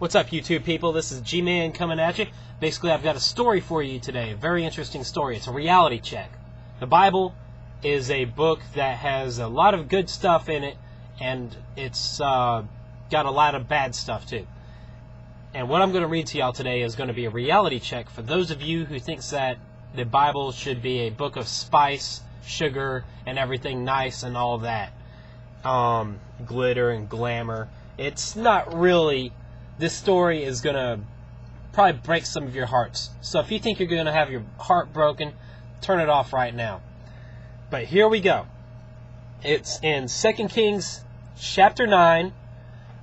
What's up, YouTube people? This is Gman coming at you. Basically, I've got a story for you today. A very interesting story. It's a reality check. The Bible is a book that has a lot of good stuff in it, and it's got a lot of bad stuff too. And what I'm going to read to y'all today is going to be a reality check for those of you who thinks that the Bible should be a book of spice, sugar, and everything nice and all that. Glitter and glamour. It's not really. This story is going to probably break some of your hearts. So if you think you're going to have your heart broken, turn it off right now. But here we go. It's in 2 Kings chapter 9,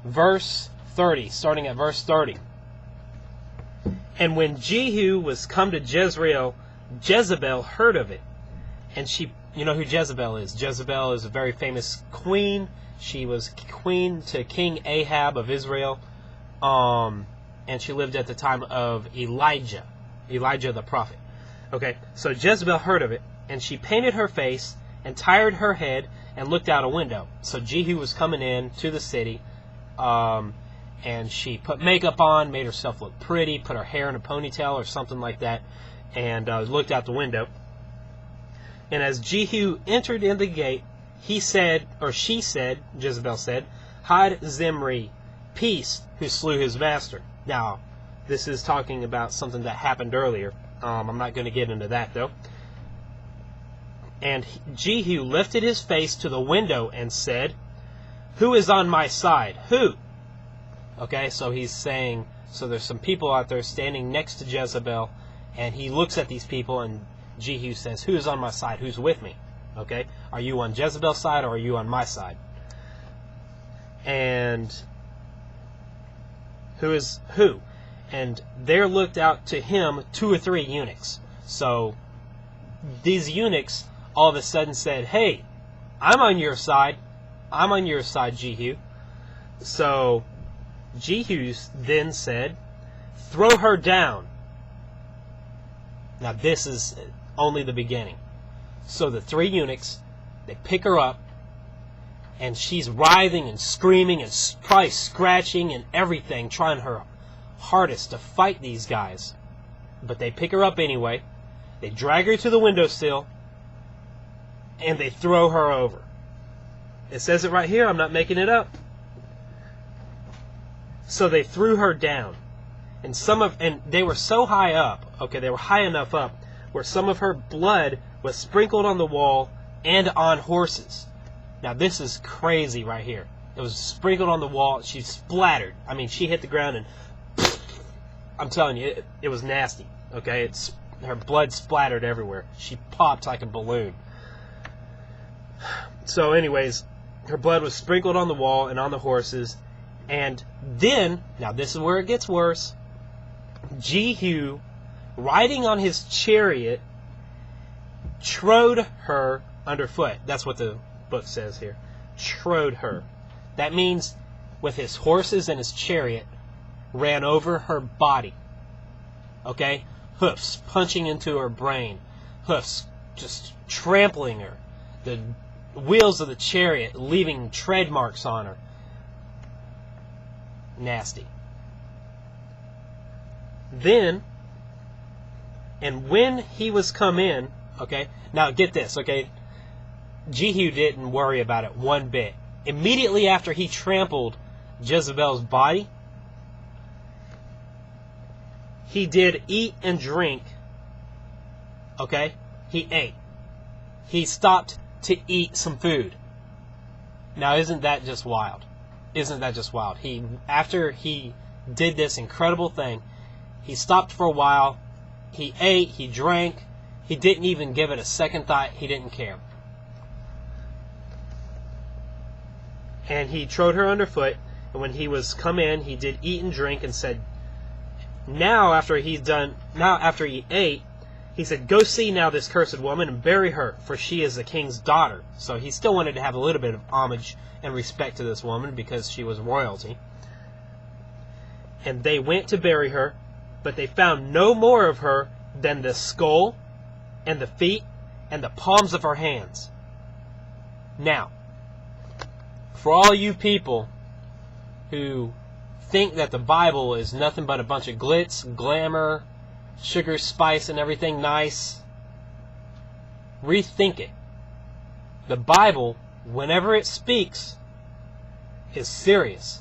verse 30, starting at verse 30. And when Jehu was come to Jezreel, Jezebel heard of it. And she, you know who Jezebel is. Jezebel is a very famous queen. She was queen to King Ahab of Israel. And she lived at the time of Elijah the prophet. Okay, so Jezebel heard of it, and she painted her face and tired her head and looked out a window. So Jehu was coming in to the city, and she put makeup on, made herself look pretty, put her hair in a ponytail or something like that, and looked out the window. And as Jehu entered in the gate, she said, Jezebel said, "Hide Zimri, peace, who slew his master." Now, this is talking about something that happened earlier. I'm not going to get into that, though. And Jehu lifted his face to the window and said, "Who is on my side? Who?" Okay, so he's saying, so there's some people out there standing next to Jezebel, and he looks at these people, and Jehu says, "Who is on my side? Who's with me?" Okay, are you on Jezebel's side or are you on my side? And who is who? And there looked out to him 2 or 3 eunuchs. So these eunuchs all of a sudden said, "Hey, I'm on your side. I'm on your side, Jehu." So Jehu then said, "Throw her down." Now this is only the beginning. So the 3 eunuchs, they pick her up, and she's writhing and screaming and probably scratching and everything, trying her hardest to fight these guys. But they pick her up anyway. They drag her to the windowsill, and they throw her over. It says it right here. I'm not making it up. So they threw her down, and they were so high up. Okay, they were high enough up where some of her blood was sprinkled on the wall and on horses. Now this is crazy right here. It was sprinkled on the wall. She splattered. I mean, she hit the ground and I'm telling you, it was nasty. Okay, her blood splattered everywhere. She popped like a balloon. So anyways, her blood was sprinkled on the wall and on the horses. And then, now this is where it gets worse, Jehu, riding on his chariot, trode her underfoot. That's what the book says here. Trode her. That means with his horses and his chariot, ran over her body. Okay? Hoofs punching into her brain. Hoofs just trampling her. The wheels of the chariot leaving tread marks on her. Nasty. Then, and when he was come in, okay, now get this, okay, Jehu didn't worry about it one bit. Immediately after he trampled Jezebel's body, he did eat and drink. Okay, he ate. He stopped to eat some food. Now isn't that just wild? Isn't that just wild? After he did this incredible thing, he stopped for a while. He ate, he drank. He didn't even give it a second thought. He didn't care. And he trode her underfoot. And when he was come in, he did eat and drink, and said, now after he ate, he said, "Go see now this cursed woman and bury her, for she is the king's daughter." So he still wanted to have a little bit of homage and respect to this woman because she was royalty. And they went to bury her, but they found no more of her than the skull and the feet and the palms of her hands. Now, for all you people who think that the Bible is nothing but a bunch of glitz, glamour, sugar, spice, and everything nice, rethink it. The Bible, whenever it speaks, is serious.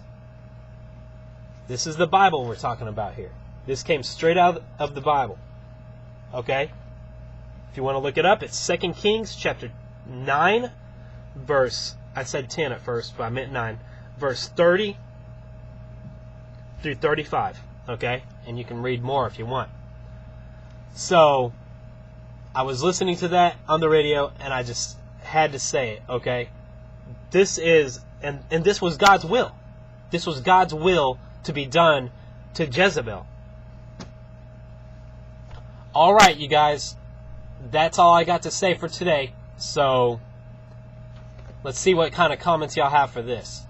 This is the Bible we're talking about here. This came straight out of the Bible. Okay? If you want to look it up, it's 2 Kings chapter 9, verse, I said 10 at first, but I meant 9, verse 30 through 35. Okay? And you can read more if you want. So, I was listening to that on the radio, and I just had to say it, okay? This is, and this was God's will. This was God's will to be done to Jezebel. Alright, you guys. That's all I got to say for today. So, let's see what kind of comments y'all have for this.